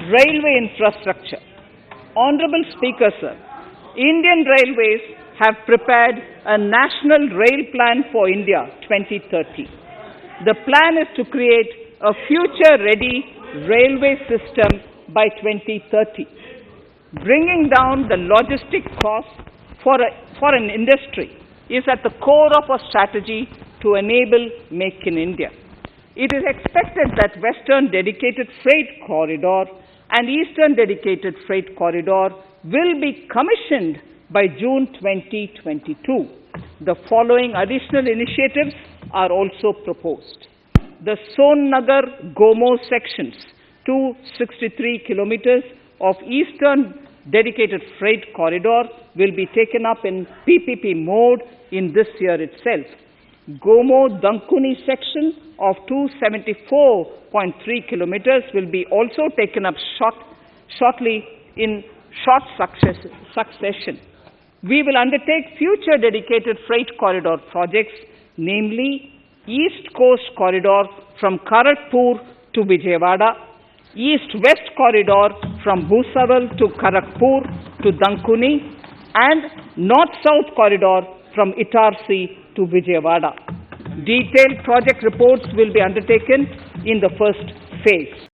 Railway infrastructure. Honorable Speaker, sir, Indian Railways have prepared a National Rail Plan for India 2030. The plan is to create a future-ready railway system by 2030. Bringing down the logistic costs for an industry is at the core of our strategy to enable Make in India. It is expected that Western Dedicated Freight Corridor and Eastern Dedicated Freight Corridor will be commissioned by June 2022. The following additional initiatives are also proposed. The Sonnagar-Gomo sections, 263 kilometers of Eastern Dedicated Freight Corridor, will be taken up in PPP mode in this year itself. Gomo-Dankuni section of 274.3 kilometers will be also taken up shortly in short succession. We will undertake future dedicated freight corridor projects, namely East Coast Corridor from Kharagpur to Vijayawada, East-West Corridor from Bhusaval to Kharagpur to Dankuni, and North-South Corridor from Itarsi to Vijayawada. Detailed project reports will be undertaken in the first phase.